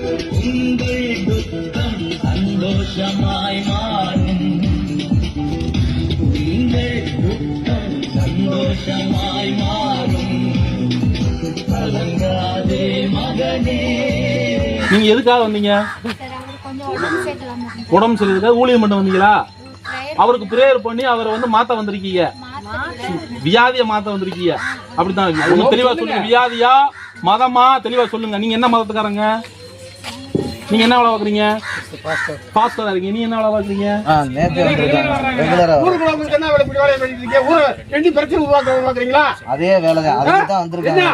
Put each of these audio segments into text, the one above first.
உங்கள் துக்கம் சந்தோஷமாய் மாறும். உங்கள் துக்கம் சந்தோஷமாய் மாறும். கலங்காதே மகனே. நீங்க எதுக்காக வந்தீங்க? உடம்பு சரியில்லை, ஊழியம் பண்ண வந்தீங்களா? அவருக்கு பிரேயர் பண்ணி அவரை வந்து மாத்த வந்திருக்கீங்க, வியாதிய மாத்த வந்திருக்கீங்க. அப்படித்தான் தெளிவா சொல்லுங்க. வியாதியா மதமா தெளிவா சொல்லுங்க. நீங்க என்ன மதத்துக்காரங்க? நீங்க என்ன வேலை பாக்குறீங்க? பாஸ்டரா இருக்கீங்க. நீங்க என்ன வேலை பாக்குறீங்க? அதே வேலைதான். அதுதான் வந்திருக்காங்க.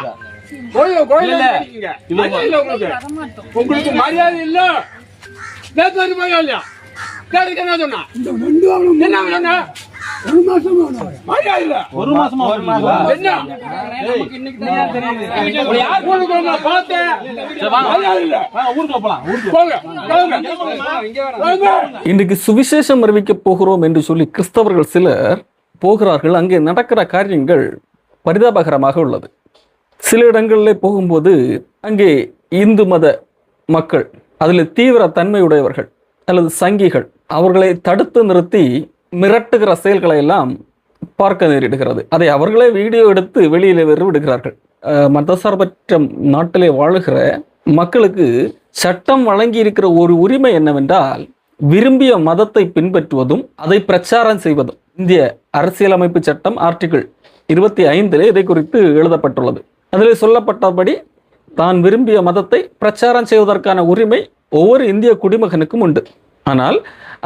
உங்களுக்கு மரியாதை இல்ல. மரியாதை இல்லையா? என்ன சொன்னா? என்ன ஒரு மாசமா இன்றைக்கு சுவிசேஷம் அறிவிக்க போகிறோம் என்று சொல்லி கிறிஸ்தவர்கள் சிலர் போகிறார்கள். அங்கே நடக்கிற காரியங்கள் பரிதாபகரமாக உள்ளது. சில இடங்களில் போகும்போது அங்கே இந்து மத மக்கள், அதில் தீவிர தன்மையுடையவர்கள் அல்லது சங்கிகள், அவர்களை தடுத்து நிறுத்தி மிரட்டுகிற செயல்களை எல்லாம் பார்க்க நேரிடுகிறது. அதை அவர்களே வீடியோ எடுத்து வெளியிலே விடுகிறார்கள். மதசார்பற்ற நாட்டிலே வாழுகிற மக்களுக்கு சட்டம் வழங்கி இருக்கிற ஒரு உரிமை என்னவென்றால் விரும்பிய மதத்தை பின்பற்றுவதும் அதை பிரச்சாரம் செய்வதும். இந்திய அரசியலமைப்பு சட்டம் ஆர்டிகிள் 25 இதை குறித்து எழுதப்பட்டுள்ளது. அதில் சொல்லப்பட்டபடி தான் விரும்பிய மதத்தை பிரச்சாரம் செய்வதற்கான உரிமை ஒவ்வொரு இந்திய குடிமகனுக்கும் உண்டு. ஆனால்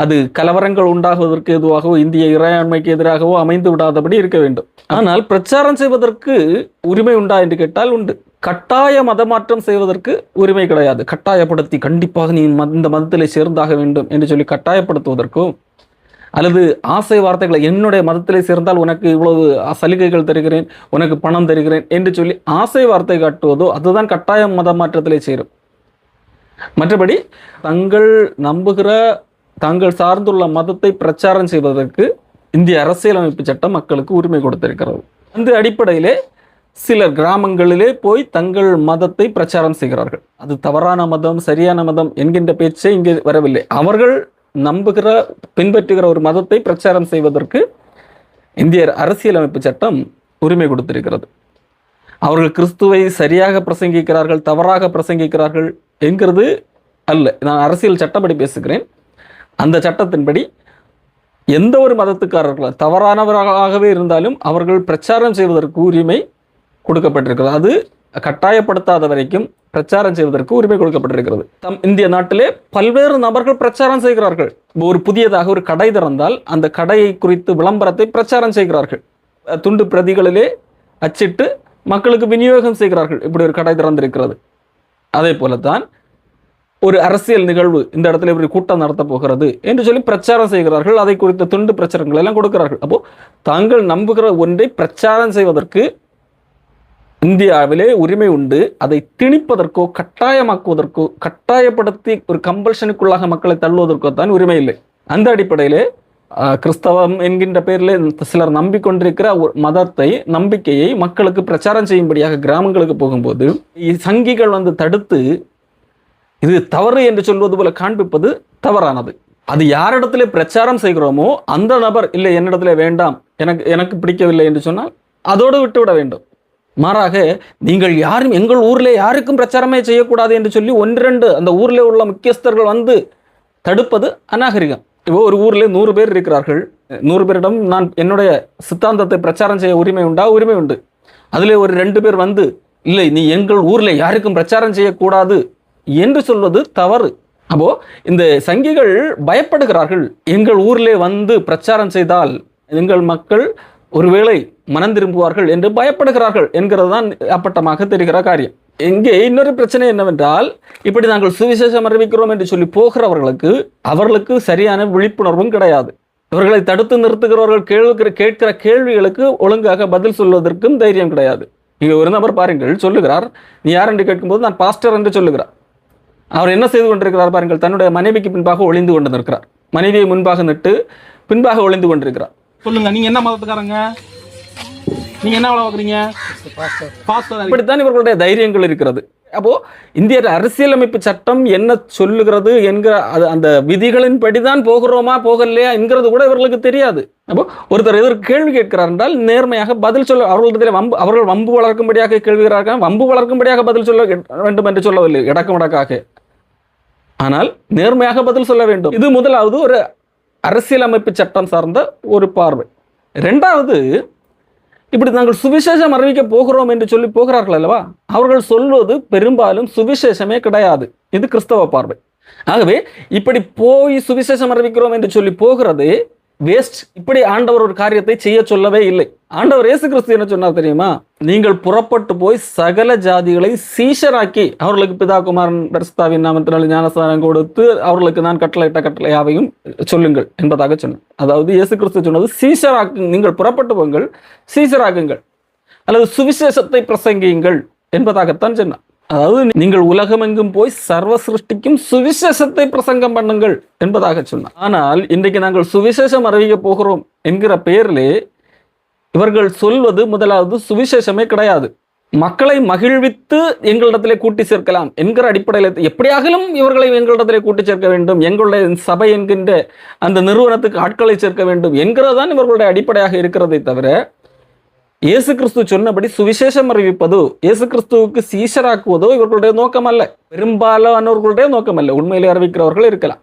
அது கலவரங்கள் உண்டாகுவதற்கு எதுவாகவோ இந்திய இறையாண்மைக்கு எதிராகவோ அமைந்து விடாதபடி இருக்க வேண்டும். ஆனால் பிரச்சாரம் செய்வதற்கு உரிமை உண்டா என்று கேட்டால் உண்டு. கட்டாய மதமாற்றம் செய்வதற்கு உரிமை கிடையாது. கட்டாயப்படுத்தி கண்டிப்பாக நீ இந்த மதத்திலே சேர்ந்தாக வேண்டும் என்று சொல்லி கட்டாயப்படுத்துவதற்கும், அல்லது ஆசை வார்த்தைகளை என்னுடைய மதத்திலே சேர்ந்தால் உனக்கு இவ்வளவு சலுகைகள் தருகிறேன், உனக்கு பணம் தருகிறேன் என்று சொல்லி ஆசை வார்த்தை காட்டுவதோ அதுதான் கட்டாய மத மாற்றத்திலே சேரும். மற்றபடி தங்கள் நம்புகிற தாங்கள் சார்ந்துள்ள மதத்தை பிரச்சாரம் செய்வதற்கு இந்திய அரசியலமைப்பு சட்டம் மக்களுக்கு உரிமை கொடுத்திருக்கிறது. அந்த அடிப்படையிலே சிலர் கிராமங்களிலே போய் தங்கள் மதத்தை பிரச்சாரம் செய்கிறார்கள். அது தவறான மதம் சரியான மதம் என்கின்ற பேச்சே இங்கே வரவில்லை. அவர்கள் நம்புகிற பின்பற்றுகிற ஒரு மதத்தை பிரச்சாரம் செய்வதற்கு இந்திய அரசியலமைப்பு சட்டம் உரிமை கொடுத்திருக்கிறது. அவர்கள் கிறிஸ்துவை சரியாக பிரசங்கிக்கிறார்கள் தவறாக பிரசங்கிக்கிறார்கள் என்கிறது அல்ல. நான் அரசியல் சட்டப்படி பேசுகிறேன். அந்த சட்டத்தின்படி எந்த ஒரு மதத்துக்காரர்கள் தவறானவர்களாகவே இருந்தாலும் அவர்கள் பிரச்சாரம் செய்வதற்கு உரிமை கொடுக்கப்பட்டிருக்கிறது. அது கட்டாயப்படுத்தாத வரைக்கும் பிரச்சாரம் செய்வதற்கு உரிமை கொடுக்கப்பட்டிருக்கிறது. இந்திய நாட்டிலே பல்வேறு நபர்கள் பிரச்சாரம் செய்கிறார்கள். ஒரு புதியதாக ஒரு கடை திறந்தால் அந்த கடையை குறித்து விளம்பரத்தை பிரச்சாரம் செய்கிறார்கள். துண்டு பிரதிகளிலே அச்சிட்டு மக்களுக்கு விநியோகம் செய்கிறார்கள். இப்படி ஒரு கடை திறந்திருக்கிறது. அதே போலத்தான் ஒரு அரசியல் நிகழ்வு, இந்த இடத்துல இப்படி கூட்டம் நடத்த போகிறது என்று சொல்லி பிரச்சாரம் செய்கிறார்கள். அதை குறித்த துண்டு பிரச்சாரங்கள் எல்லாம் கொடுக்கிறார்கள். அப்போ தாங்கள் நம்புகிற ஒன்றை பிரச்சாரம் செய்வதற்கு இந்தியாவிலே உரிமை உண்டு. அதை திணிப்பதற்கோ கட்டாயமாக்குவதற்கோ கட்டாயப்படுத்தி ஒரு கம்பல்ஷனுக்குள்ளாக மக்களை தள்ளுவதற்கோ தான் உரிமை இல்லை. அந்த அடிப்படையிலே கிறிஸ்தவம் என்கின்ற பெயரில் சிலர் நம்பிக்கொண்டிருக்கிற மதத்தை நம்பிக்கையை மக்களுக்கு பிரச்சாரம் செய்யும்படியாக கிராமங்களுக்கு போகும்போது சங்கிகள் வந்து தடுத்து இது தவறு என்று சொல்வது போல காண்பிப்பது தவறானது. அது யாரிடத்திலே பிரச்சாரம் செய்கிறோமோ அந்த நபர் இல்லை என்னிடத்துல வேண்டாம், எனக்கு பிடிக்கவில்லை என்று சொன்னால் அதோடு விட்டுவிட வேண்டும். மாறாக நீங்கள் யாரும் எங்கள் ஊரில் யாருக்கும் பிரச்சாரமே செய்யக்கூடாது என்று சொல்லி ஒன்றிரண்டு அந்த ஊரில் உள்ள முக்கியஸ்தர்கள் வந்து தடுப்பது அநாகரிகம். இப்போ ஒரு ஊரில் 100 பேர் இருக்கிறார்கள். 100 பேரிடம் நான் என்னுடைய சித்தாந்தத்தை பிரச்சாரம் செய்ய உரிமை உண்டா? உரிமை உண்டு. அதில் ஒரு 2 பேர் வந்து இல்லை நீ எங்கள் ஊரில் யாருக்கும் பிரச்சாரம் செய்யக்கூடாது என்று சொல்வது தவறு. அப்போ இந்த சங்கிகள் பயப்படுகிறார்கள். எங்கள் ஊரிலே வந்து பிரச்சாரம் செய்தால் எங்கள் மக்கள் ஒருவேளை மனம் திரும்புவார்கள் என்று பயப்படுகிறார்கள் என்கிறது தான் அப்பட்டமாக தெரிகிற காரியம். இங்கே இன்னொரு பிரச்சனை என்னவென்றால் இப்படி நாங்கள் சுவிசேஷம் அறிவிக்கிறோம் என்று சொல்லி போகிறவர்களுக்கு அவர்களுக்கு சரியான விழிப்புணர்வும் கிடையாது. இவர்களை தடுத்து நிறுத்துகிறவர்கள் கேட்கிற கேள்விகளுக்கு ஒழுங்காக பதில் சொல்வதற்கும் தைரியம் கிடையாது. இங்கே ஒரு நபர் பாருங்கள் சொல்லுகிறார், நீ யார் என்று கேட்கும்போது நான் பாஸ்டர் என்று சொல்லுகிறார். அவர் என்ன செய்து கொண்டிருக்கிறார் பாருங்கள், தன்னுடைய மனைவிக்கு பின்பாக ஒளிந்து கொண்டு நிற்கிறார். மனைவியை முன்பாக நிட்டு பின்பாக ஒளிந்து கொண்டிருக்கிறார். சொல்லுங்க, நீங்க என்ன மதத்துக்காரங்க? நீங்க என்ன வேலை பார்க்குறீங்க? இப்படித்தான் இவர்களுடைய தைரியங்கள் இருக்கிறது. அப்போ இந்திய அரசியலமைப்பு சட்டம் என்ன சொல்லுகிறது என்கிற அது அந்த விதிகளின் படிதான் போகிறோமா போகலையா என்கிறது கூட இவர்களுக்கு தெரியாது. அப்போ ஒருத்தர் எதற்கு கேள்வி கேட்கிறார் என்றால் நேர்மையாக பதில் சொல்ல, அவர்கள் வம்பு வளர்க்கும்படியாக கேள்விகிறார்கள், வம்பு வளர்க்கும்படியாக பதில் சொல்ல வேண்டும் என்று சொல்லவில்லை இடக்கமடக்காக, ஆனால் நேர்மையாக பதில் சொல்ல வேண்டும். இது முதலாவது ஒரு அரசியலமைப்பு சட்டம் சார்ந்த ஒரு பார்வை. இரண்டாவது, இப்படி நாங்கள் சுவிசேஷம் அறிவிக்க போகிறோம் என்று சொல்லி போகிறார்கள் அல்லவா, அவர்கள் சொல்வது பெரும்பாலும் சுவிசேஷமே கிடையாது. இது கிறிஸ்தவ பார்வை. ஆகவே இப்படி போய் சுவிசேஷம் அறிவிக்கிறோம் என்று சொல்லி போகிறது வேஸ்ட். இப்படி ஆண்டவர் ஒரு காரியத்தை செய்ய சொல்லவே இல்லை. ஆண்டவர் இயேசு கிறிஸ்து என்ன சொன்னார் தெரியுமா? நீங்கள் புறப்பட்டு போய் சகல ஜாதிகளை சீஷராக்கி அவர்களுக்கு பிதா குமாரன் பரிசுத்தாவின் நாமத்தினால் ஞானஸ்நானம் கொடுத்து அவர்களுக்கு நான் கட்டளையிட்ட கட்டளையாவையும் சொல்லுங்கள் என்பதாக சொன்னார். அதாவது இயேசு கிறிஸ்து சொன்னது சீஷராக்கு, நீங்கள் புறப்பட்டு போங்கள், சீஷராக்குங்கள் அல்லது சுவிசேஷத்தை பிரசங்கியுங்கள் என்பதாகத்தான் சொன்னார். அதாவது நீங்கள் உலகமெங்கும் போய் சர்வ சிருஷ்டிக்கும் சுவிசேஷத்தை பிரசங்கம் பண்ணுங்கள் என்பதாக சொன்னார். ஆனால் இன்றைக்கு நாங்கள் சுவிசேஷம் அறிவிக்க போகிறோம் என்கிற பெயரிலே இவர்கள் சொல்வது முதலாவது சுவிசேஷமே கிடையாது. மக்களை மகிழ்வித்து எங்களிடத்திலே கூட்டி சேர்க்கலாம் என்கிற அடிப்படையில் எப்படியாகலும் இவர்களை எங்களிடத்திலே கூட்டி சேர்க்க வேண்டும், எங்களுடைய சபை என்கின்ற அந்த நிறுவனத்துக்கு ஆட்களை சேர்க்க வேண்டும் என்கிறதான் இவர்களுடைய அடிப்படையாக இருக்கிறதை தவிர இயேசு கிறிஸ்து சொன்னபடி சுவிசேஷம் அறிவிப்பதோ இயேசு கிறிஸ்துவுக்கு சீஷராக்குவதோ இவர்களுடைய நோக்கம் அல்ல. பெரும்பாலானவர்களுடைய நோக்கம் அல்ல. உண்மையிலே அறிவிக்கிறவர்கள் இருக்கலாம்.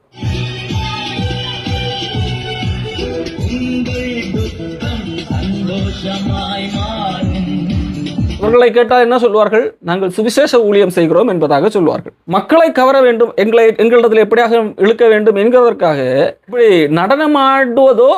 இவர்களை கேட்டால் என்ன சொல்வார்கள்? நாங்கள் சுவிசேஷ ஊழியம் செய்கிறோம் என்பதாக சொல்வார்கள். மக்களை கவர வேண்டும், எங்களிடத்தில் எப்படியாக இழுக்க வேண்டும் என்கிறதற்காக இப்படி நடனமாடுவதோ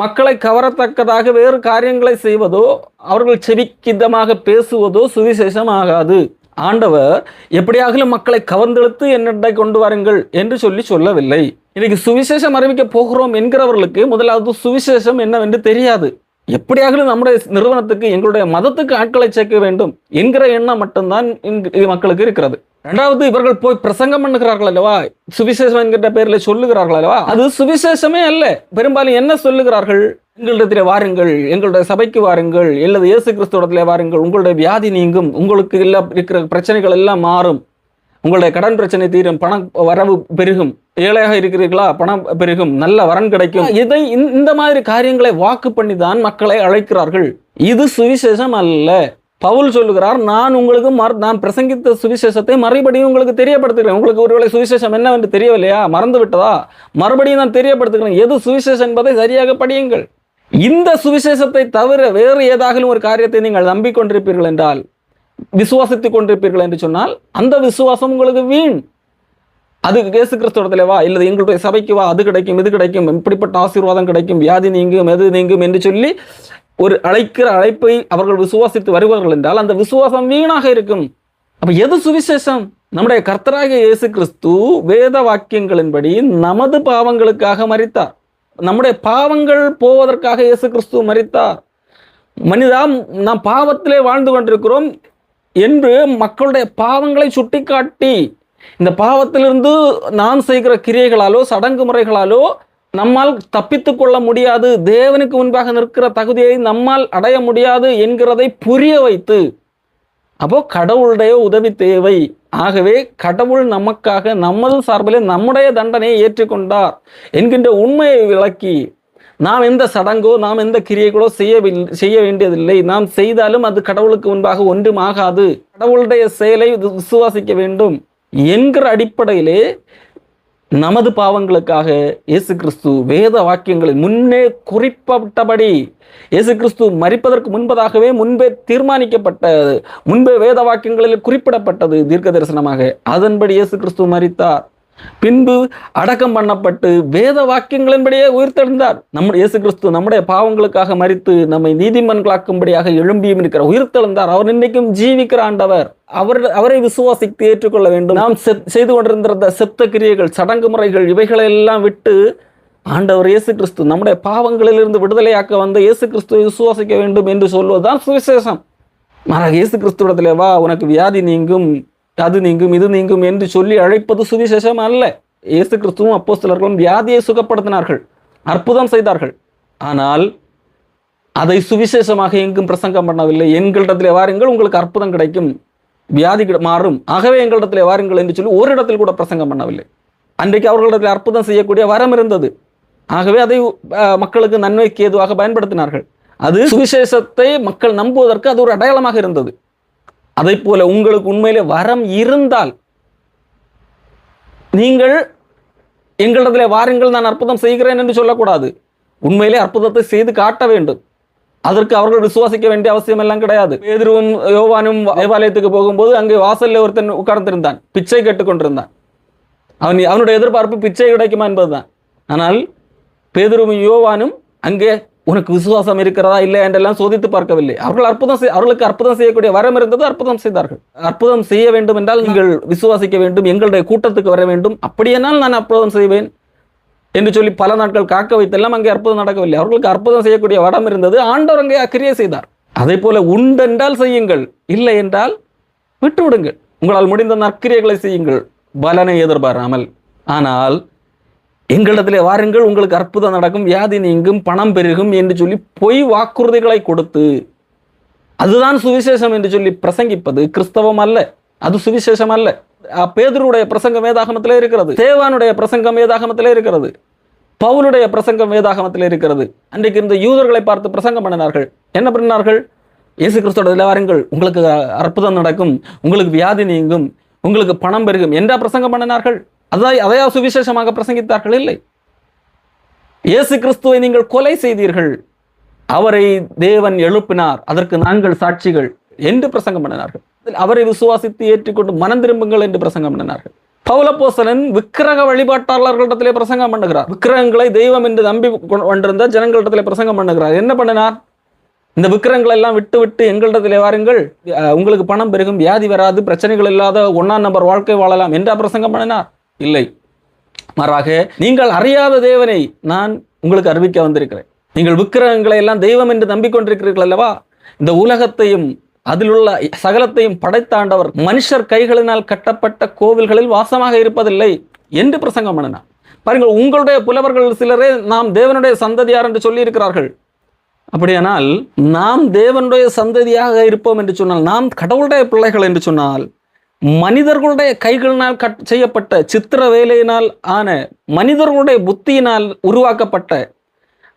மக்களை கவரத்தக்கதாக வேறு காரியங்களை செய்வதோ அவர்கள் செவிக்கிதமாக பேசுவதோ சுவிசேஷம் ஆகாது. ஆண்டவர் எப்படியாகலும் மக்களை கவர்ந்தெடுத்து என்னிடத்தை கொண்டு வாருங்கள் என்று சொல்லவில்லை. இன்னைக்கு சுவிசேஷம் அறிவிக்க போகிறோம் என்கிறவர்களுக்கு முதலாவது சுவிசேஷம் என்னவென்று தெரியாது. எப்படியாகலும் நம்முடைய நிறுவனத்துக்கு எங்களுடைய மதத்துக்கு ஆட்களை சேர்க்க வேண்டும் என்கிற எண்ணம் மட்டும்தான் மக்களுக்கு இருக்கிறது. இரண்டாவது, இவர்கள் போய் பிரசங்கம் பண்ணுகிறார்கள் அல்லவா, சுவிசேஷம் என்கிற பேரில் சொல்லுகிறார்கள் அல்லவா, அது சுவிசேஷமே அல்ல. பெரும்பாலும் என்ன சொல்லுகிறார்கள்? எங்களிடத்திலே வாருங்கள், எங்களுடைய சபைக்கு வாருங்கள், அல்லது இயேசு கிறிஸ்துவத்திலே வாருங்கள், உங்களுடைய வியாதி நீங்கும், உங்களுக்கு எல்லாம் இருக்கிற பிரச்சனைகள் எல்லாம் மாறும், உங்களுடைய கடன் பிரச்சனை தீரும், பணம் வரவு பெருகும், ஏழையாக இருக்கிறீர்களா பணம் பெருகும், நல்ல வரன் கிடைக்கும். இதை இந்த மாதிரி காரியங்களை வாக்கு பண்ணி தான் மக்களை அழைக்கிறார்கள். இது சுவிசேஷம் அல்ல. பவுல் சொல்லுகிறார், நான் உங்களுக்கு நான் பிரசங்கித்த சுவிசேஷத்தை மறுபடியும் உங்களுக்கு தெரியப்படுத்துகிறேன். உங்களுக்கு ஒருவேளை சுவிசேஷம் என்னவென்று தெரியவில்லையா, மறந்து விட்டதா, மறுபடியும் நான் தெரியப்படுத்துகிறேன். எது சுவிசேஷம் என்பதை சரியாக படியுங்கள். இந்த சுவிசேஷத்தை தவிர வேறு ஏதாகலும் ஒரு காரியத்தை நீங்கள் நம்பிக்கொண்டிருப்பீர்கள் என்றால், விசுவாசித்துக் கொண்டிருப்பீர்கள் என்று சொன்னால் அந்த விசுவாசம் உங்களுக்கு வீண். அது இயேசு கிறிஸ்துவத்திலே வா, இல்லை எங்களுடைய சபைக்கு வா, அது கிடைக்கும், இது கிடைக்கும், இப்படிப்பட்ட ஆசீர்வாதம் கிடைக்கும், வியாதி நீங்கும், எது நீங்கும் என்று சொல்லி ஒரு அழைக்கிற அழைப்பை அவர்கள் விசுவாசித்து வருவார்கள் என்றால் அந்த விசுவாசம் வீணாக இருக்கும். அப்ப எது சுவிசேஷம்? நம்முடைய கர்த்தராகிய இயேசு கிறிஸ்து வேத வாக்கியங்களின்படி நமது பாவங்களுக்காக மரித்தார். நம்முடைய பாவங்கள் போவதற்காக இயேசு கிறிஸ்து மரித்தார். மனிதா, நாம் பாவத்திலே வாழ்ந்து கொண்டிருக்கிறோம் என்று மக்களுடைய பாவங்களை சுட்டிக்காட்டி, இந்த பாவத்திலிருந்து நாம் செய்கிற கிரியைகளாலோ சடங்கு முறைகளாலோ நம்மால் தப்பித்து கொள்ள முடியாது, தேவனுக்கு முன்பாக நிற்கிற தகுதியை நம்மால் அடைய முடியாது என்கிறதை புரிய வைத்து, அப்போ கடவுளுடைய உதவி தேவை. ஆகவே கடவுள் நமக்காக நமது சார்பிலே நம்முடைய தண்டனையை ஏற்றுக்கொண்டார் என்கின்ற உண்மையை விளக்கி, நாம் எந்த சடங்கோ நாம் எந்த கிரியைகளோ செய்ய வேண்டியதில்லை, நாம் செய்தாலும் அது கடவுளுக்கு முன்பாக ஒன்றும் ஆகாது, கடவுளுடைய செயலை விசுவாசிக்க வேண்டும் என்கிற அடிப்படையிலே நமது பாவங்களுக்காக இயேசு கிறிஸ்து வேத வாக்கியங்களில் முன்னே குறிப்பிட்டபடி, இயேசு கிறிஸ்து மரிப்பதற்கு முன்பதாகவே முன்பே தீர்மானிக்கப்பட்டது, முன்பே வேத வாக்கியங்களில் குறிப்பிடப்பட்டது தீர்க்க தரிசனமாக. அதன்படி இயேசு கிறிஸ்து மரித்தார், பின்பு அடக்கம் பண்ணப்பட்டு வேத வாக்கியங்களின்படியே உயிர்த்தெழுந்தார். நம்முடைய இயேசு கிறிஸ்து நம்முடைய பாவங்களுக்காக மரித்து நம்மை நீதிமன்களாக்கும்படியாக எழும்பியும் இருக்கிறார், உயிர்த்தெழுந்தார். அவர் இன்றைக்கும் ஜீவிக்கிற ஆண்டவர். அவரை விசுவாசித்து ஏற்றுக்கொள்ள வேண்டும். நாம் செய்து கொண்டிருந்த செத்த கிரியைகள், சடங்கு முறைகள், இவைகளை எல்லாம் விட்டு ஆண்டவர் இயேசு கிறிஸ்து நம்முடைய பாவங்களிலிருந்து விடுதலையாக்க வந்த இயேசு கிறிஸ்துவை விசுவாசிக்க வேண்டும் என்று சொல்வதுதான் சுவிசேஷம். மாறாக இயேசு கிறிஸ்துவிடத்திலே வா, உனக்கு வியாதி நீங்கும், அது நீங்கும், இது நீங்கும் என்று சொல்லி அழைப்பது சுவிசேஷம் அல்ல. இயேசு கிறிஸ்துவும் அப்போஸ்தலர்களும் வியாதியை சுகப்படுத்தினார்கள், அற்புதம் செய்தார்கள். ஆனால் அதை சுவிசேஷமாக எங்கும் பிரசங்கம் பண்ணவில்லை. எங்களிடத்திலே வாருங்கள், உங்களுக்கு அற்புதம் கிடைக்கும், வியாதி மாறும், ஆகவே எங்களிடத்திலே வாருங்கள் என்று சொல்லி ஒரு இடத்தில் கூட பிரசங்கம் பண்ணவில்லை. அன்றைக்கு அவர்களிடத்தில் அற்புதம் செய்யக்கூடிய வரம் இருந்தது, ஆகவே அதை மக்களுக்கு நன்மைக்கு ஏதுவாக பயன்படுத்தினார்கள். அது சுவிசேஷத்தை மக்கள் நம்புவதற்கு அது ஒரு அடையாளமாக இருந்தது. அதை போல உங்களுக்கு உண்மையிலே வரம் இருந்தால் நீங்கள் எங்களிடத்திலே வாருங்கள், நான் அற்புதம் செய்கிறேன் என்று சொல்லக்கூடாது. உண்மையிலே அற்புதத்தை செய்து காட்ட வேண்டும். அதற்கு அவர்கள் விசுவாசிக்க வேண்டிய அவசியம் எல்லாம் கிடையாது. பேதுருவும் யோவானும் தேவாலயத்துக்கு போகும்போது அங்கே வாசல்ல ஒருத்தன் உட்கார்ந்திருந்தான், பிச்சை கேட்டுக்கொண்டிருந்தான். அவனுடைய எதிர்பார்ப்பு பிச்சை கிடைக்குமா என்பதுதான். ஆனால் பேதுருவும் யோவானும் அங்கே உனக்கு விசுவாசம் இருக்கிறதா இல்லை என்றெல்லாம் சோதித்து பார்க்கவில்லை. அவர்களுக்கு அற்புதம் செய்யக்கூடிய வரம் இருந்தது, அற்புதம் செய்தார்கள். அற்புதம் செய்ய வேண்டும் என்றால் நீங்கள் விசுவாசிக்க வேண்டும், எங்களுடைய கூட்டத்துக்கு வர வேண்டும், அப்படியானால் நான் அற்புதம் செய்வேன் என்று சொல்லி பல நாட்கள் காக்க வைத்தெல்லாம் அங்கே அற்புதம் நடக்கவில்லை. அவர்களுக்கு அற்புதம் செய்யக்கூடிய வரம் இருந்தது, ஆண்டவர் அங்கே கிரியை செய்தார். அதை போல உண்டென்றால் செய்யுங்கள், இல்லை என்றால் விட்டு விடுங்கள். உங்களால் முடிந்த நற்கிரியைகளை செய்யுங்கள், பலனை எதிர்பாராமல். ஆனால் எங்களிடத்திலே வாருங்கள், உங்களுக்கு அற்புதம் நடக்கும், வியாதி நீங்கும், பணம் பெருகும் என்று சொல்லி பொய் வாக்குறுதிகளை கொடுத்து, அதுதான் சுவிசேஷம் என்று சொல்லி பிரசங்கிப்பது கிறிஸ்தவம் அல்ல, அது சுவிசேஷம் அல்ல. பேதுருடைய பிரசங்கம் வேதாகமத்திலே இருக்கிறது, தேவானுடைய பிரசங்கம் வேதாகமத்திலே இருக்கிறது, பவுலுடைய பிரசங்கம் வேதாகமத்திலே இருக்கிறது. அன்றைக்கு இந்த யூதர்களை பார்த்து பிரசங்கம் பண்ணினார்கள். என்ன பண்ணினார்கள்? இயேசு கிறிஸ்துவோட வாருங்கள், உங்களுக்கு அற்புதம் நடக்கும், உங்களுக்கு வியாதி நீங்கும், உங்களுக்கு பணம் பெருகும் என்றா பிரசங்கம் பண்ணினார்கள்? அதையா சுவிசேஷமாக பிரசங்கித்தார்கள்? இல்லை. இயேசு கிறிஸ்துவை நீங்கள் கொலை செய்தீர்கள், அவரை தேவன் எழுப்பினார், அதற்கு நாங்கள் சாட்சிகள் என்று பிரசங்கம் பண்ணினார்கள். அவரை விசுவாசித்து ஏற்றுக்கொண்டு மனம் திரும்புங்கள் என்று பிரசங்கம் பண்ணினார்கள். பவுலப்போஸ்தலன் விக்கிரக வழிபாட்டாளர்களிடத்திலே பிரசங்கம் பண்ணுகிறார். விக்கிரகங்களை தெய்வம் என்று நம்பி கொண்டிருந்த ஜனங்களிடத்திலே பிரசங்கம் பண்ணுகிறார். என்ன பண்ணினார்? இந்த விக்கிரகங்களை எல்லாம் விட்டு விட்டு எங்களிடத்திலே வாருங்கள், உங்களுக்கு பணம் பெருகும், வியாதி வராது, பிரச்சனைகள் இல்லாத 1ஆம் நம்பர் வாழ்க்கை வாழலாம் என்றா பிரசங்கம் பண்ணினார்? இல்லை. மாறாக நீங்கள் அறியாத தேவனை நான் உங்களுக்கு அறிவிக்க வந்திருக்கிறேன். நீங்கள் விக்கிரகங்களை எல்லாம் தெய்வம் என்று நம்பிக்கொண்டிருக்கிறீர்கள் அல்லவா? இந்த உலகத்தையும் அதில் உள்ள சகலத்தையும் படைத்த ஆண்டவர் மனுஷர் கைகளினால் கட்டப்பட்ட கோவில்களில் வாசமாக இருப்பதில்லை என்று பிரசங்கம் பண்ணினார். பாருங்கள், உங்களுடைய புலவர்கள் சிலரே நாம் தேவனுடைய சந்ததியார் என்று சொல்லி இருக்கிறார்கள். அப்படியானால் நாம் தேவனுடைய சந்ததியாக இருப்போம் என்று சொன்னால், நாம் கடவுளுடைய பிள்ளைகள் என்று சொன்னால், மனிதர்களுடைய கைகளினால் செய்யப்பட்ட சித்திர வேலையினால் ஆன, மனிதர்களுடைய புத்தியினால் உருவாக்கப்பட்ட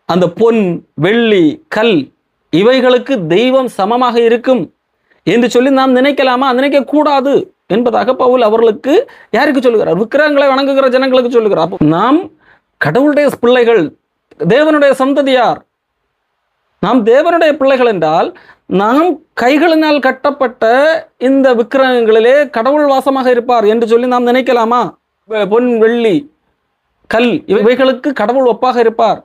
அந்த பொன், வெள்ளி, கல் இவைகளுக்கு தெய்வம் சமமாக இருக்கும் என்று சொல்லி நாம் நினைக்கலாமா? நினைக்க கூடாது என்பதாக பவுல் அவர்களுக்கு யாருக்கு சொல்லுகிறார்? விக்கிரகங்களை வணங்குகிற ஜனங்களுக்கு சொல்லுகிறார். நாம் கடவுளுடைய பிள்ளைகள், தேவனுடைய சந்ததியார். நாம் தேவனுடைய பிள்ளைகள் என்றால் நாம் கைகளினால் கட்டப்பட்ட இந்த விக்கிரகங்களிலே கடவுள் வாசமாக இருப்பார் என்று சொல்லி நாம் நினைக்கலாமா? பொன், வெள்ளி, கல் இவைகளுக்கு கடவுள் ஒப்பாக இருப்பார்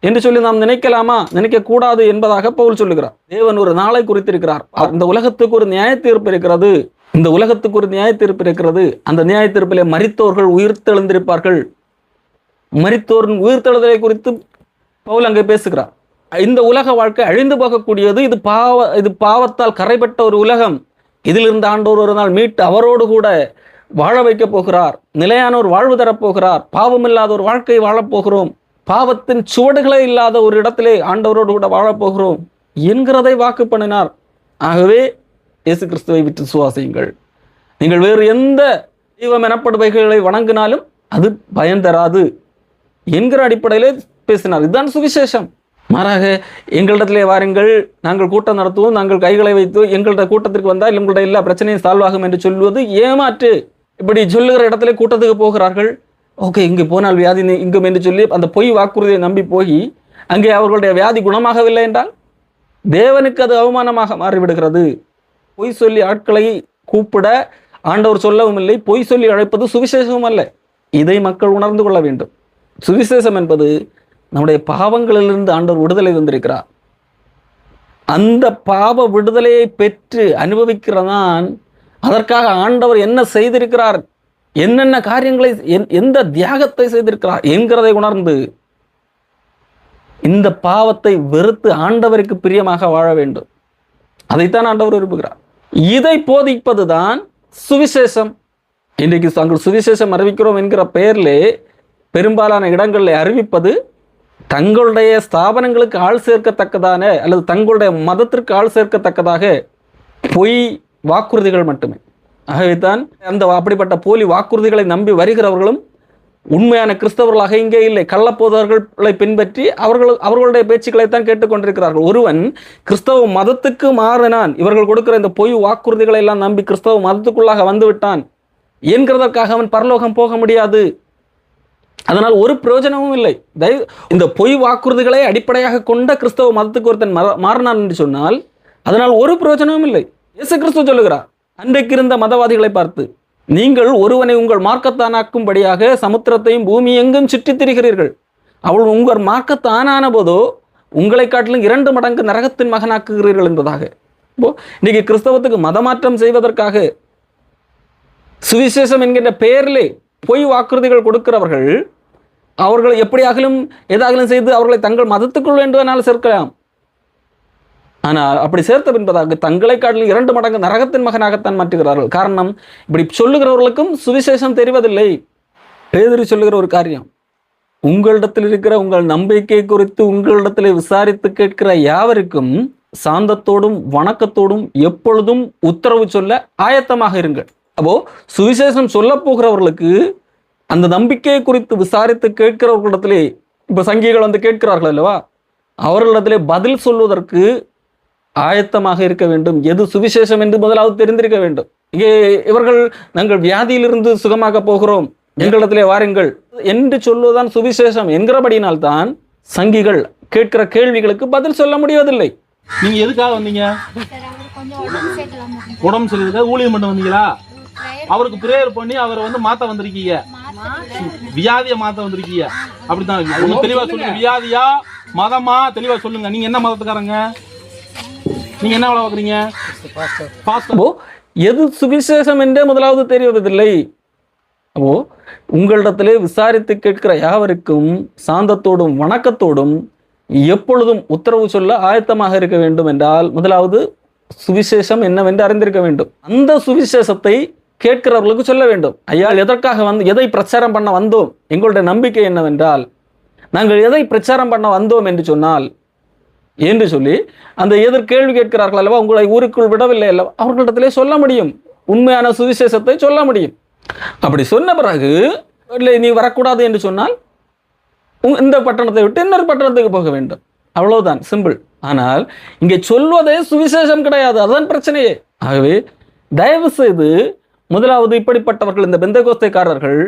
என்று சொல்லி நாம் நினைக்கலாமா? நினைக்க கூடாது என்பதாக பவுல் சொல்லுகிறார். தேவன் ஒரு நாளை குறித்திருக்கிறார். இந்த உலகத்துக்கு ஒரு நியாய தீர்ப்பு இருக்கிறது. இந்த உலகத்துக்கு ஒரு நியாய தீர்ப்பு இருக்கிறது. அந்த நியாய தீர்ப்பிலே மரித்தோர்கள் உயிர்த்தெழுந்திருப்பார்கள். மரித்தோரின் உயிர்த்தெழுதலை குறித்து பவுல் அங்கே பேசுகிறார். இந்த உலக வாழ்க்கை அழிந்து போகக்கூடியது. இது பாவத்தால் கரைப்பட்ட ஒரு உலகம். இதிலிருந்து ஆண்டவர் ஒரு நாள் மீட்டு அவரோடு கூட வாழ வைக்க போகிறார். நிலையான ஒரு வாழ்வு தரப்போகிறார். பாவம் இல்லாத ஒரு வாழ்க்கை வாழப்போகிறோம். பாவத்தின் சுவடுகளே இல்லாத ஒரு இடத்திலே ஆண்டவரோடு கூட வாழப்போகிறோம் என்கிறதை வாக்கு பண்ணினார். ஆகவே இயேசு கிறிஸ்துவை விட்டு சுவாசியுங்கள். நீங்கள் வேறு எந்த தெய்வம் எனப்படுவைகளை வணங்கினாலும் அது பயன் தராது என்கிற அடிப்படையிலே பேசினார். இதுதான் சுவிசேஷம். மாறாக எங்களிடத்திலே வாருங்கள், நாங்கள் கூட்டம் நடத்துவோம், நாங்கள் கைகளை வைத்து எங்களுடைய கூட்டத்திற்கு வந்தால் எங்களுடைய எல்லா பிரச்சனையும் சால்வ் ஆகும் என்று சொல்வது ஏமாற்று. இப்படி சொல்லுகிற இடத்துல கூட்டத்துக்கு போகிறார்கள். ஓகே, இங்கே போனால் வியாதி இங்கும் என்று சொல்லி அந்த பொய் வாக்குறுதியை நம்பி போய் அங்கே அவர்களுடைய வியாதி குணமாகவில்லை என்றால் தேவனுக்கு அது அவமானமாக மாறிவிடுகிறது. பொய் சொல்லி ஆட்களை கூப்பிட ஆண்டவர் சொல்லவும் இல்லை. பொய் சொல்லி அழைப்பது சுவிசேஷமும் அல்ல. இதை மக்கள் உணர்ந்து கொள்ள வேண்டும். சுவிசேஷம் என்பது நம்முடைய பாவங்களிலிருந்து ஆண்டவர் விடுதலை தந்திருக்கிறார். அந்த பாவ விடுதலையை பெற்று அனுபவிக்கிறதான் அதற்காக ஆண்டவர் என்ன செய்திருக்கிறார், என்னென்ன காரியங்களை, எந்த தியாகத்தை செய்திருக்கிறார் என்கிறதை உணர்ந்து இந்த பாவத்தை வெறுத்து ஆண்டவருக்கு பிரியமாக வாழ வேண்டும். அதைத்தான் ஆண்டவர் விரும்புகிறார். இதை போதிப்பதுதான் சுவிசேஷம். இன்றைக்கு தாங்கள் சுவிசேஷம் அறிவிக்கிறோம் என்கிற பெயரிலே பெரும்பாலான இடங்களில் அறிவிப்பது தங்களுடைய ஸ்தாபனங்களுக்கு ஆள் சேர்க்கத்தக்கதான அல்லது தங்களுடைய மதத்திற்கு ஆள் சேர்க்கத்தக்கதாக பொய் வாக்குறுதிகள் மட்டுமே. ஆகவேதான் அந்த அப்படிப்பட்ட போலி வாக்குறுதிகளை நம்பி வருகிறவர்களும் உண்மையான கிறிஸ்தவர்களாக இங்கே இல்லை. கள்ளப்போதவர்களை பின்பற்றி அவர்களுடைய பேச்சுக்களைத்தான் கேட்டுக்கொண்டிருக்கிறார்கள். ஒருவன் கிறிஸ்தவ மதத்துக்கு மாறினான், இவர்கள் கொடுக்கிற இந்த பொய் வாக்குறுதிகளை எல்லாம் நம்பி கிறிஸ்தவ மதத்துக்குள்ளாக வந்து விட்டான் என்கிறதற்காக அவன் பரலோகம் போக முடியாது. அதனால் ஒரு பிரயோஜனமும் இல்லை. இந்த பொய் வாக்குறுதிகளை அடிப்படையாக கொண்ட கிறிஸ்தவ மதத்துக்கு ஒருத்தன் மாறினான் என்று சொன்னால் அதனால் ஒரு பிரயோஜனமும் இல்லை. இயேசு கிறிஸ்து சொல்லுகிறார் அன்றைக்கு இருந்த மதவாதிகளை பார்த்து, நீங்கள் ஒருவனை உங்கள் மார்க்கத்தானாக்கும்படியாக சமுத்திரத்தையும் பூமி எங்கும் சுற்றித் திரிகிறீர்கள். அவள் உங்கள் மார்க்கத்தானான போதோ உங்களை காட்டிலும் 2 மடங்கு நரகத்தின் மகனாக்குகிறீர்கள் என்பதாக. இன்னைக்கு கிறிஸ்தவத்துக்கு மதமாற்றம் செய்வதற்காக சுவிசேஷம் என்கின்ற பெயரிலே பொய் வாக்குறுதிகள் கொடுக்கிறவர்கள் அவர்களை எப்படியாகலும் ஏதாகலும் செய்து அவர்களை தங்கள் மதத்துக்குள் வேண்டுமானால் சேர்க்கலாம். ஆனால் அப்படி சேர்த்த பின்பதாக தங்களை காட்டிலும் 2 மடங்கு நரகத்தின் மகனாகத்தான் மாற்றுகிறார்கள். காரணம், இப்படி சொல்லுகிறவர்களுக்கும் சுவிசேஷம் தெரிவதில்லை. பேதுரு சொல்லுகிற ஒரு காரியம், உங்களிடத்தில் இருக்கிற உங்கள் நம்பிக்கை குறித்து உங்களிடத்தில் விசாரித்து கேட்கிற யாவருக்கும் சாந்தத்தோடும் வணக்கத்தோடும் எப்பொழுதும் உத்தரவு சொல்ல ஆயத்தமாக இருங்கள். அப்போ சுவிசேஷம் சொல்ல போகிறவர்களுக்கு அந்த நம்பிக்கையை குறித்து விசாரித்து கேட்கிறவர்களிடத்திலே, இப்போ சங்கிகள் வந்து கேட்கிறார்கள் அல்லவா, அவர்களிடத்திலே பதில் சொல்வதற்கு ஆயத்தமாக இருக்க வேண்டும். எது சுவிசேஷம் என்று முதலாவது தெரிந்திருக்க வேண்டும். இங்கே இவர்கள் நாங்கள் வியாதியிலிருந்து சுகமாக போகிறோம், எங்களிடத்திலே வாருங்கள் என்று சொல்வதுதான் சுவிசேஷம் என்கிறபடியினால்தான் சங்கிகள் கேட்கிற கேள்விகளுக்கு பதில் சொல்ல முடிவதில்லை. நீங்க எதுக்காக வந்தீங்க? உடம்பு சரியில்லை, ஊழியம் பண்ண வந்தீங்களா? அவருக்கு பிரேயர் பண்ணி அவரை வந்து மாத்த வந்திருக்கீங்க, வியாதியை மாத்த வந்திருக்கீங்க. அப்படித்தான் தெளிவா சொல்லுங்க. வியாதியா மதமா தெளிவா சொல்லுங்க. நீங்க என்ன மதத்துக்காரங்க? நீங்க என்ன வளர்க்குறீங்க? எது சுவிசேஷம் என்றே முதலாவது தெரிவதில்லை. அப்போ உங்களிடத்திலே விசாரித்து கேட்கிற யாவருக்கும் சாந்தத்தோடும் வணக்கத்தோடும் எப்பொழுதும் உத்தரவு சொல்ல ஆயத்தமாக இருக்க வேண்டும் என்றால் முதலாவது சுவிசேஷம் என்னவென்று அறிந்திருக்க வேண்டும். அந்த சுவிசேஷத்தை கேட்கிறவர்களுக்கு சொல்ல வேண்டும். ஐயா, எதற்காக எதை பிரச்சாரம் பண்ண வந்தோம்? எங்களுடைய நம்பிக்கை என்னவென்றால் நாங்கள் எதை பிரச்சாரம் பண்ண வந்தோம் என்று சொன்னால் என்று சொல்லி அந்த கேள்வி கேட்கிறார்கள் அல்லவா, உங்களை ஊருக்குள் விடவில்லை அல்லவா, அவர்களிடத்திலே சொல்ல முடியும், உண்மையான சுவிசேஷத்தை சொல்ல முடியும். அப்படி சொன்ன பிறகு இல்லை நீ வரக்கூடாது என்று சொன்னால் இந்த பட்டணத்தை விட்டு இன்னொரு பட்டணத்துக்கு போக வேண்டும், அவ்வளவுதான், சிம்பிள். ஆனால் இங்கே சொல்வதே சுவிசேஷம் கிடையாது, அதுதான் பிரச்சனையே. ஆகவே தயவு செய்து முதலாவது இப்படிப்பட்டவர்கள், இந்த பெந்தேகோஸ்தேக்காரர்கள்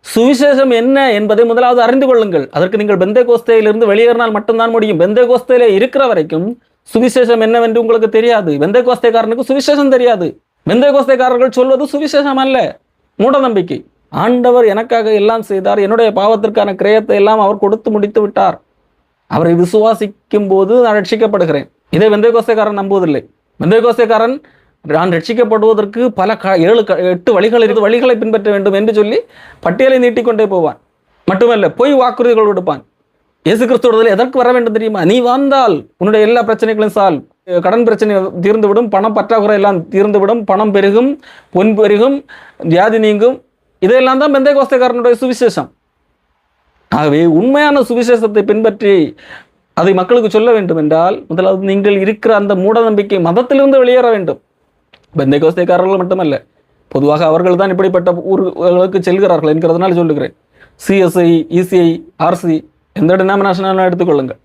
சுவிசேஷம் என்ன என்பதை முதலாவது அறிந்து கொள்ளுங்கள். அதற்கு நீங்கள் பெந்தேகோஸ்தேயிலிருந்து வெளியேறினால் மட்டும்தான் முடியும். பெந்தேகோஸ்தேயிலே இருக்கிற வரைக்கும் சுவிசேஷம் என்னவென்று உங்களுக்கு தெரியாது. பெந்தேகோஸ்தேக்காரனுக்கு சுவிசேஷம் தெரியாது. பெந்தேகோஸ்தேக்காரர்கள் சொல்வது சுவிசேஷம் அல்ல, மூட நம்பிக்கை. ஆண்டவர் எனக்காக எல்லாம் செய்தார், என்னுடைய பாவத்திற்கான கிரயத்தை எல்லாம் அவர் கொடுத்து முடித்து விட்டார், அவரை விசுவாசிக்கும் போது நான் ரட்சிக்கப்படுகிறேன். இதை பெந்தேகோஸ்தேக்காரன் நம்புவதில்லை. பெந்தேகோஸ்தேக்காரன் நான் ரட்சிக்கப்படுவதற்கு பல 7-8 வழிகள் இருக்குது, வழிகளை பின்பற்ற வேண்டும் என்று சொல்லி பட்டியலை நீட்டிக்கொண்டே போவான். மட்டுமல்ல, பொய் வாக்குறுதிகள் கொடுப்பான். இயேசு கிறிஸ்துவத்தில் எதற்கு வர வேண்டும் தெரியுமா? நீ வந்தால் உன்னுடைய எல்லா பிரச்சனைகளும் சால்வ், கடன் பிரச்சனை தீர்ந்துவிடும், பணம் பற்றாக்குறை எல்லாம் தீர்ந்துவிடும், பணம் பெருகும், பொன் பெருகும், வியாதி நீங்கும். இதையெல்லாம் தான் பெந்தேகோஸ்தேக்காரனுடைய சுவிசேஷம். ஆகவே உண்மையான சுவிசேஷத்தை பின்பற்றி அதை மக்களுக்கு சொல்ல வேண்டும் என்றால் முதலாவது நீங்கள் இருக்கிற அந்த மூட நம்பிக்கை மதத்திலிருந்து வெளியேற வேண்டும். பெந்தேகோஸ்தேக்காரர்கள் மட்டுமல்ல, பொதுவாக அவர்கள் தான் இப்படிப்பட்ட ஊர்களுக்கு செல்கிறார்கள் என்கிறதுனால சொல்லுகிறேன். CSI, ECI, RC எந்த டினாமினேஷனாலும் எடுத்துக்கொள்ளுங்கள்.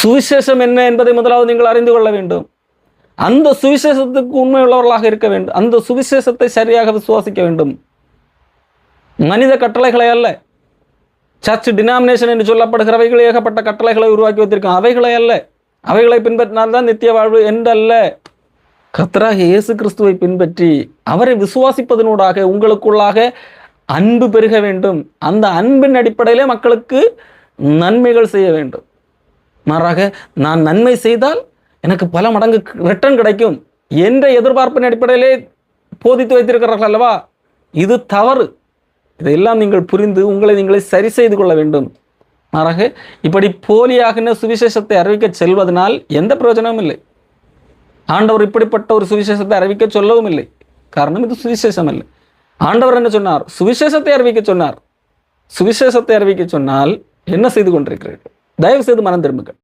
சுவிசேஷம் என்ன என்பதை முதலாவது நீங்கள் அறிந்து கொள்ள வேண்டும். அந்த சுவிசேஷத்துக்கு உண்மை உள்ளவர்களாக இருக்க வேண்டும். அந்த சுவிசேஷத்தை சரியாக விசுவாசிக்க வேண்டும். மனித கட்டளைகளை அல்ல, சர்ச் டினாமினேஷன் என்று சொல்லப்படுகிறவைகள் ஏகப்பட்ட கட்டளைகளை உருவாக்கி வைத்திருக்கோம், அவைகளை அல்ல. அவைகளை பின்பற்றினால்தான் நித்திய வாழ்வு என்றல்ல. கர்த்தராக இயேசு கிறிஸ்துவை பின்பற்றி அவரை விசுவாசிப்பதனூடாக உங்களுக்குள்ளாக அன்பு பெருக வேண்டும். அந்த அன்பின் அடிப்படையிலே மக்களுக்கு நன்மைகள் செய்ய வேண்டும். மாறாக நான் நன்மை செய்தால் எனக்கு பல மடங்கு ரிட்டர்ன் கிடைக்கும் என்ற எதிர்பார்ப்பின் அடிப்படையிலே போதித்து வைத்திருக்கிறார்கள் அல்லவா, இது தவறு. இதையெல்லாம் நீங்கள் புரிந்து உங்களை நீங்களே சரி செய்து கொள்ள வேண்டும். மாறாக இப்படி போலியாக சுவிசேஷத்தை அறிவிக்க செல்வதனால் எந்த பிரயோஜனமும் இல்லை. ஆண்டவர் இப்படிப்பட்ட ஒரு சுவிசேஷத்தை அறிவிக்க சொல்லவும் இல்லை. காரணம், இது சுவிசேஷம் இல்லை. ஆண்டவர் என்ன சொன்னார்? சுவிசேஷத்தை அறிவிக்க சொன்னார். சுவிசேஷத்தை அறிவிக்க சொன்னால் என்ன செய்து கொண்டிருக்கிறீர்கள்? தயவு செய்து மனம் திரும்புங்கள்.